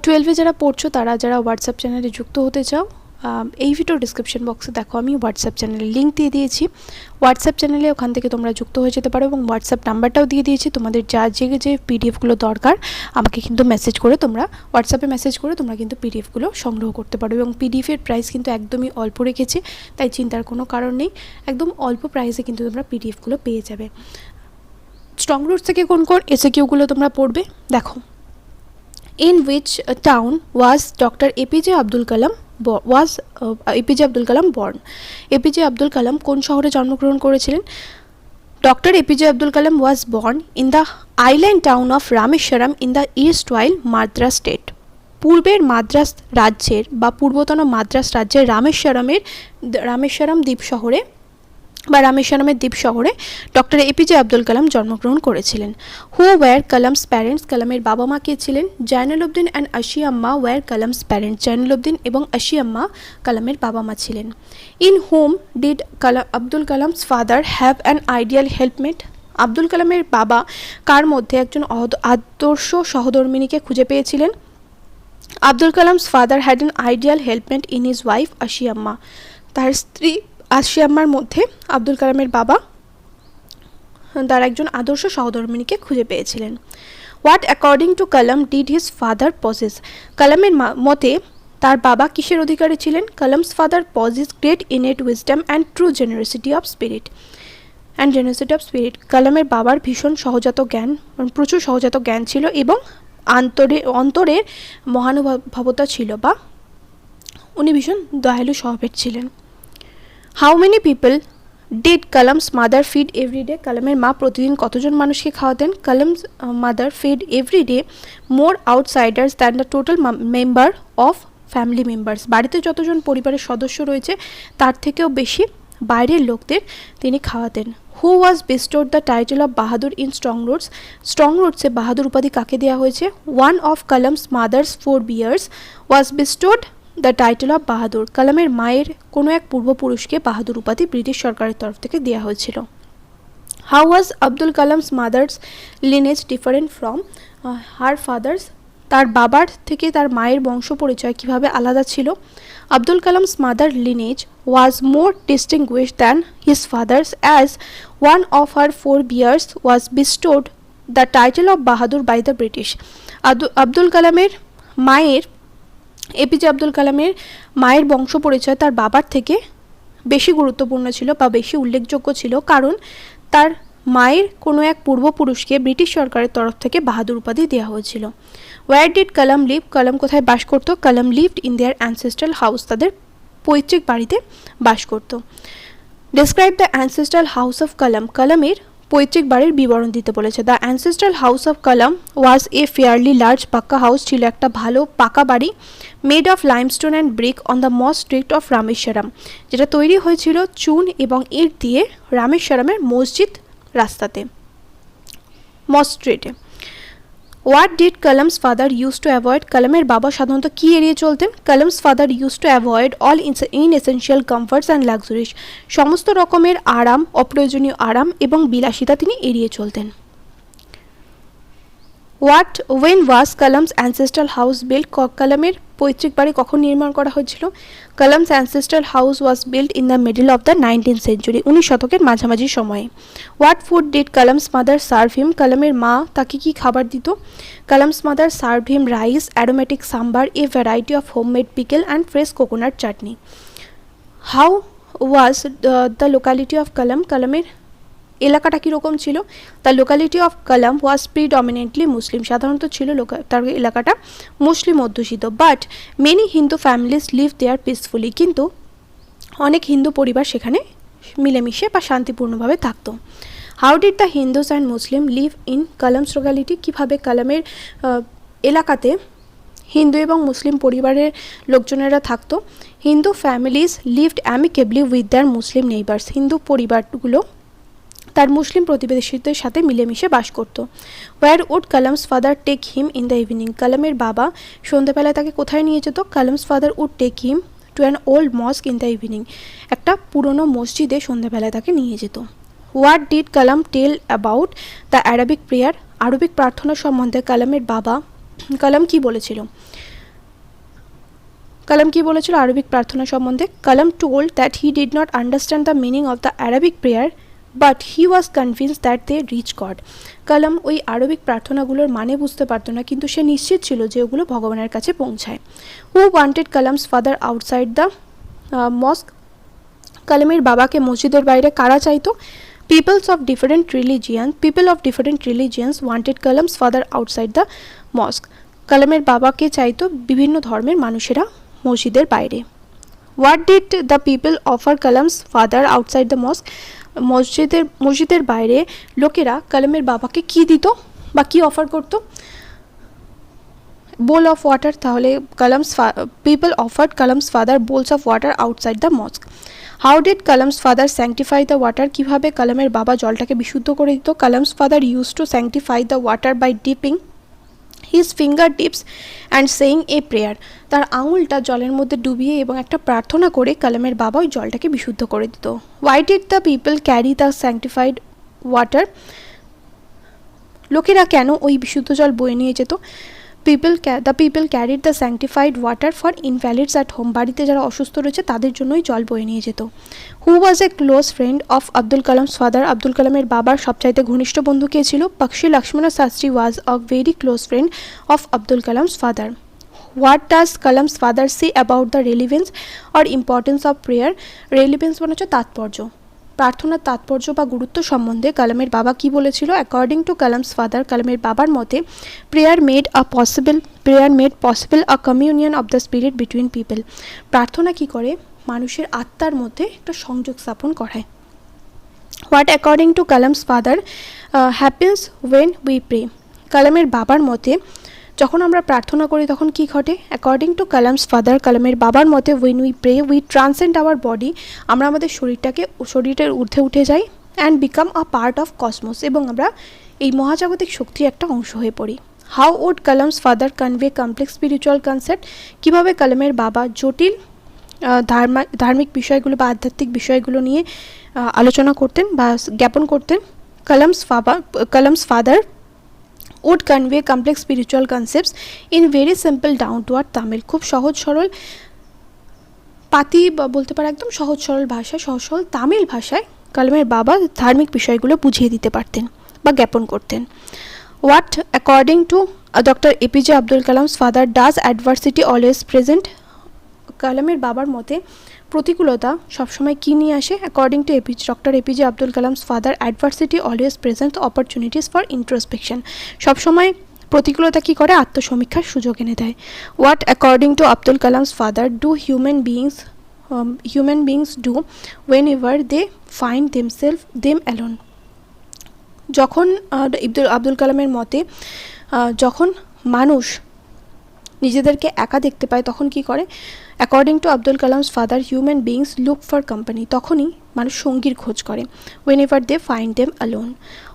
12-এ যারা পড়ছো তারা যারা হোয়াটসঅ্যাপ চ্যানেলে যুক্ত হতে চাও, এই ভিডিও ডিসক্রিপশন বক্সে দেখো আমি হোয়াটসঅ্যাপ চ্যানেলের লিঙ্ক দিয়ে দিয়েছি। হোয়াটসঅ্যাপ চ্যানেলে ওখান থেকে তোমরা যুক্ত হয়ে যেতে পারো এবং হোয়াটসঅ্যাপ নাম্বারটাও দিয়ে দিয়েছি। তোমাদের যে পিডিএফগুলো দরকার আমাকে কিন্তু মেসেজ করে তোমরা হোয়াটসঅ্যাপে মেসেজ করে তোমরা কিন্তু পিডিএফগুলো সংগ্রহ করতে পারো এবং পিডিএফের প্রাইস কিন্তু একদমই অল্প রেখেছি, তাই চিন্তার কোনো কারণ নেই। একদম অল্প প্রাইসে কিন্তু তোমরা পিডিএফগুলো পেয়ে যাবে। স্ট্রং রুটস থেকে কোন কোন এসএকিউগুলো তোমরা পড়বে দেখো। In which town was Dr. APJ Abdul Kalam APJ Abdul Kalam born? APJ Abdul Kalam কোন শহরে জন্মগ্রহণ করেছিলেন? Dr. APJ Abdul Kalam was born in the island town of Rameswaram in the erstwhile Madras state. পূর্বের মাদ্রাস রাজ্যের বা পূর্বতন মাদ্রাস রাজ্যের রামেশ্বরম দ্বীপ শহরে বা রামেশ্বরমের দ্বীপ শহরে ডক্টর এপিজে আব্দুল কালাম জন্মগ্রহণ করেছিলেন। Who were Kalam's parents? কালামের বাবা মা কে ছিলেন? Jainuluddin and Ashiamma were Kalam's parents? Jainuluddin এবং আশিয়াম্মা কালামের বাবা মা ছিলেন। In whom did Abdul Kalam's father have an ideal helpmate? Abdul কালামের বাবা কার মধ্যে একজন আদর্শ সহধর্মিণীকে খুঁজে পেয়েছিলেন? Abdul Kalam's father had an ideal helpmate in his wife Ashiamma. তার স্ত্রী আশিয়াম্মার মধ্যে আব্দুল কালামের বাবা তার একজন আদর্শ সহধর্মিণীকে খুঁজে পেয়েছিলেন। What according to Kalam did his father possess? কালামের মতে তার বাবা কিসের অধিকারী ছিলেন? Kalam's father possess great innate wisdom and true generosity of spirit. কালামের বাবার ভীষণ সহজাত জ্ঞান, প্রচুর সহজাত জ্ঞান ছিল এবং অন্তরের মহানুভবতা ছিল, বা উনি ভীষণ দয়ালু স্বভাবের ছিলেন। How many people did Kalam's mother feed everyday? কালামের মা প্রতিদিন কতজন মানুষকে খাওয়াতেন? Kalam's mother feed everyday more outsiders than the total member of family members. বাড়িতে যতজন পরিবারের সদস্য রয়েছে তার থেকেও বেশি বাইরের লোকদের তিনি খাওয়াতেন। Who was bestowed the title of Bahadur in strong roots? Strong রুটসে বাহাদুর উপাধি কাকে দেওয়া হয়েছে? One of Kalam's mother's forebears was bestowed the title of Bahadur. কালামের মায়ের কোনো এক পূর্বপুরুষকে বাহাদুর উপাধি ব্রিটিশ সরকারের তরফ থেকে দেওয়া হয়েছিল। How was Abdul Kalam's mother's lineage different from her father's? তার বাবার থেকে তার মায়ের বংশ পরিচয় কীভাবে আলাদা ছিল? Abdul Kalam's mother lineage was more distinguished than his father's as one of her forebears was bestowed the title of Bahadur by the British. Abdul কালামের মায়ের এপিজে আব্দুল কালামের মায়ের বংশ পরিচয় তার বাবার থেকে বেশি গুরুত্বপূর্ণ ছিল বা বেশি উল্লেখযোগ্য ছিল, কারণ তার মায়ের কোনো এক পূর্বপুরুষকে ব্রিটিশ সরকারের তরফ থেকে বাহাদুর উপাধি দেওয়া হয়েছিল। Where did Kalam live? Kalam কোথায় বাস করতো? Kalam lived in their ancestral house. তাদের পৈতৃক বাড়িতে বাস করত। Describe the ancestral house of Kalam? কালামের পৈতৃক বাড়ির বিবরণ দিতে বলেছে। The ancestral house of Kalam was a fairly large pucca house, ছিল একটা ভালো পাকা বাড়ি, made of limestone and brick on the mosque street of Rameswaram, যেটা তৈরি হয়েছিল চুন এবং ইট দিয়ে রামেশ্বরমের মসজিদ রাস্তাতে, মস্ট স্ট্রিটে। What did Kalam's father use to avoid? কালামের বাবা সাধারণত কী এড়িয়ে চলতেন? Kalam's father use to avoid all inessential comforts and luxuries, সমস্ত রকমের আরাম, অপ্রয়োজনীয় আরাম এবং বিলাসিতা তিনি এড়িয়ে চলতেন। When was Kalam's ancestral house built? কালামের পৈতৃক বাড়ি কখন নির্মাণ করা হয়েছিল? Kalam's ancestral house was built in the middle of the 19th century, 19 শতকের মাঝামাঝি সময়ে। What food did Kalam's mother serve him? কালামের মা তাকে কি খাবার দিত? Kalam's mother serve him rice, aromatic sambar, a variety of homemade pickle and fresh coconut chutney. How was the locality of Kalam? কালামের এলাকাটা কীরকম ছিল? The locality of Kalam was predominantly Muslim, সাধারণত ছিল তার এলাকাটা মুসলিম অধ্যুষিত। But many Hindu families live there peacefully, কিন্তু অনেক হিন্দু পরিবার সেখানে মিলেমিশে বা শান্তিপূর্ণভাবে থাকতো। How did the Hindus and Muslim live in Kalam's locality? কীভাবে কালামের এলাকাতে হিন্দু এবং মুসলিম পরিবারের লোকজনেরা থাকতো? Hindu families lived amicably with their Muslim neighbours, হিন্দু পরিবারগুলো তার মুসলিম প্রতিবেশীদের সাথে মিলেমিশে বাস করত। Where would Kalam's father take him in the evening? কালামের বাবা সন্ধ্যাবেলায় তাকে কোথায় নিয়ে যেত? Kalam's father would take him to an old mosque in the evening, একটা পুরনো মসজিদে সন্ধ্যাবেলায় তাকে নিয়ে যেত। What did Kalam tell about the Arabic prayer? Arabic প্রার্থনা সম্বন্ধে কালামের বাবা কালাম কি বলেছিল? কালাম কি বলেছিল আরবিক প্রার্থনা সম্বন্ধে? Kalam told that he did not understand the meaning of the Arabic prayer but he was convinced that they reach God. Kalam ওই আরবিক প্রার্থনাগুলোর মানে বুঝতে পারতো না, কিন্তু সে নিশ্চিত ছিল যে ওগুলো ভগবানের কাছে পৌঁছায়। হু wanted Kalam's father outside the mosque? কালামের বাবাকে মসজিদের বাইরে কারা চাইতো? People of different religions wanted Kalam's father outside the mosque. কালামের বাবাকে চাইতো বিভিন্ন ধর্মের মানুষেরা মসজিদের বাইরে। What did the people offer Kalam's father outside the mosque? মসজিদের বাইরে লোকেরা কালামের বাবাকে কি দিত বা কি অফার করতো? bowl of water। তাহলে people offered Kalam's father bowls of water outside the mosque। how did Kalam's father sanctify the water? কিভাবে কালামের বাবা জলটাকে বিশুদ্ধ করে দিত? Kalam's father used to sanctify the water by dipping his finger tips and saying a prayer। তার আঙুলটা জলের মধ্যে ডুবিয়ে এবং একটা প্রার্থনা করে কালামের বাবা ওই জলটাকে বিশুদ্ধ করে দিত। why did the people carry the sanctified water? লোকেরা কেন ওই বিশুদ্ধ জল বয়ে নিয়ে যেত? the people carried the sanctified water for invalids at home। বাড়িতে যারা অসুস্থ রয়েছে তাদের জন্যই জল বয়ে নিয়ে যেত। who was a close friend of Abdul Kalam's father? Abdul কালামের বাবার সবচাইতে ঘনিষ্ঠ বন্ধু কে ছিল? Pakshi Lakshman Shastri was a very close friend of Abdul Kalam's father. what does Kalam's father say about the relevance or importance of prayer? relevance মানে হচ্ছে তাৎপর্য, প্রার্থনার তাৎপর্য বা গুরুত্ব সম্বন্ধে কালামের বাবা কি বলেছিল? অ্যাকর্ডিং টু কালামস ফাদার, কালামের বাবার মতে prayer made possible a communion of the spirit between people. প্রার্থনা কি করে? মানুষের আত্মার মধ্যে একটা সংযোগ স্থাপন করায়। What according to Kalam's father happens when we pray? কালামের বাবার মতে যখন আমরা প্রার্থনা করি তখন কি ঘটে? অ্যাকর্ডিং টু কালামস ফাদার, কালামের বাবার মতে when we pray we transcend our body, আমরা আমাদের শরীরের ঊর্ধ্বে উঠে যাই, and become a part of cosmos, এবং আমরা এই মহাজাগতিক শক্তির একটা অংশ হয়ে পড়ি। How would Kalam's father convey complex spiritual concept? কীভাবে কালামের বাবা জটিল ধার্মিক বিষয়গুলো বা আধ্যাত্মিক বিষয়গুলো নিয়ে আলোচনা করতেন বা জ্ঞাপন করতেন? Kalam's father would convey complex spiritual concepts in very simple down to earth Tamil। খুব সহজ সরল পাতি বা বলতে পারে একদম সহজ সরল ভাষায়, সহজ সরল তামিল ভাষায় কালামের বাবা ধার্মিক বিষয়গুলো বুঝিয়ে দিতে পারতেন বা জ্ঞাপন করতেন। What according to doctor APJ Abdul Kalam's father does adversity always present? কালামের বাবার মতে প্রতিকূলতা সবসময় কী নিয়ে আসে? According to doctor APJ Abdul Kalam's father adversity always present opportunities for introspection. সবসময় প্রতিকূলতা কী করে? আত্মসমীক্ষার সুযোগ এনে দেয়। What according to Abdul Kalam's father do human beings do whenever they find them alone? যখন আব্দুল কালামের মতে যখন মানুষ নিজেদেরকে একা দেখতে পায় তখন কি করে? According to Abdul Kalam's father human beings look for company, তখনই মানুষ সঙ্গীর খোঁজ করে। Whenever they find them alone.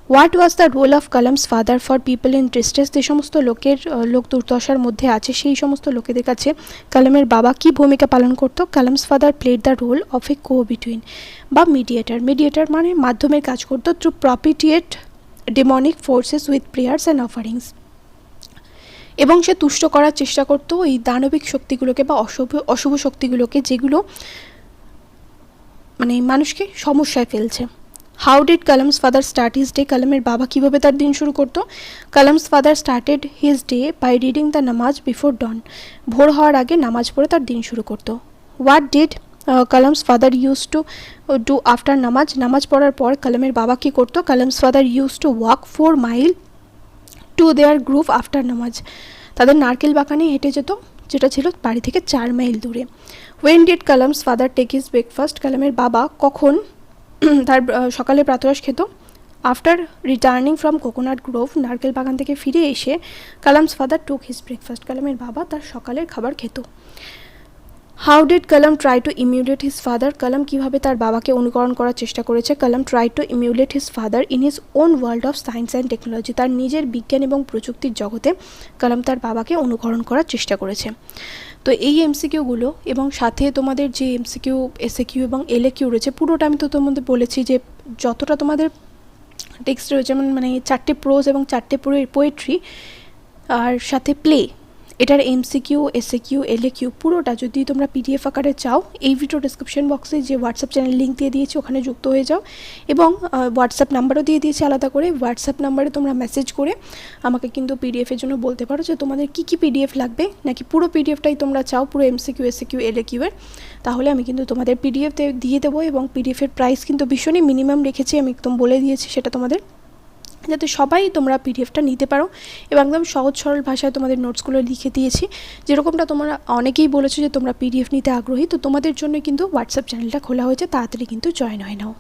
What was the role of Kalam's father for people in distress? যে সমস্ত লোক দুর্দশার মধ্যে আছে সেই সমস্ত লোকেদের কাছে কালামের বাবা কি ভূমিকা পালন করতো? Kalam's father played the role of a go between বা মিডিয়েটার মানে মাধ্যমের কাজ করতো to propitiate demonic forces with prayers and offerings, এবং সে তুষ্ট করার চেষ্টা করতো এই দানবিক শক্তিগুলোকে বা অশুভ শক্তিগুলোকে যেগুলো মানে মানুষকে সমস্যায় ফেলছে। How did Kalam's father start his day? কালামের বাবা কীভাবে তার দিন শুরু করতো? Kalam's father started his day by reading the namaz before dawn. ভোর হওয়ার আগে নামাজ পড়ে তার দিন শুরু করতো। What did Kalam's father use to do after namaz পড়ার পর কালামের বাবা কী করতো? Kalam's father use to walk 4 mile to their group after namaz. তাদের নারকেল বাগানে হেঁটে যেত, যেটা ছিল বাড়ি থেকে 4 মাইল দূরে। When did Kalam's father take his breakfast? কালামের বাবা কখন তার সকালে প্রাতরাশ খেত? After returning from coconut grove, নারকেল বাগান থেকে ফিরে এসে Kalam's father took his breakfast. কালামের বাবা তার সকালের খাবার খেত। How did Kalam try to emulate his father? Kalam কীভাবে তার বাবাকে অনুকরণ করার চেষ্টা করেছে? Kalam try to emulate his father in his own world of science and technology. তার নিজের বিজ্ঞান এবং প্রযুক্তির জগতে কালাম তার বাবাকে অনুকরণ করার চেষ্টা করেছে। তো এই এমসিকিউগুলো এবং সাথে তোমাদের যে এমসিকিউ, এসএকিউ এবং এলএকিউ রয়েছে পুরোটা আমি তো তোমাদের বলেছি যে যতটা তোমাদের টেক্সট রয়েছে মানে 4টে প্রোজ এবং 4টে পোয়েট্রি আর সাথে প্লে, এটার এমসিকিউ, এসএকিউ, এলএকিউ পুরোটা যদি তোমরা পিডিএফ আকারে চাও, এই ভিডিও ডিসক্রিপশন বক্সে যে হোয়াটসঅ্যাপ চ্যানেল লিঙ্ক দিয়ে দিয়েছি ওখানে যুক্ত হয়ে যাও, এবং হোয়াটসঅ্যাপ নাম্বারও দিয়ে দিয়েছি আলাদা করে। হোয়াটসঅ্যাপ নাম্বারে তোমরা মেসেজ করে আমাকে কিন্তু পিডিএফের জন্য বলতে পারো যে তোমাদের কী কী পিডিএফ লাগবে, নাকি পুরো পিডিএফটাই তোমরা চাও, পুরো এমসিকিউ, এসএকিউ, এলএকিউ এর। তাহলে আমি কিন্তু তোমাদের পিডিএফ দিয়ে দেবো, এবং পিডিএফের প্রাইস কিন্তু ভীষণই মিনিমাম রেখেছি, আমি একদম বলে দিয়েছি সেটা তোমাদের, যাতে সবাই তোমরা পিডিএফটা নিতে পারো। এবং একদম সহজ সরল ভাষায় তোমাদের নোটসগুলো লিখে দিয়েছি, যেরকমটা তোমরা অনেকেই বলেছো যে তোমরা পিডিএফ নিতে আগ্রহী, তো তোমাদের জন্য কিন্তু হোয়াটসঅ্যাপ চ্যানেলটা খোলা হয়েছে, তাড়াতাড়ি কিন্তু জয়েন হয়ে নাও।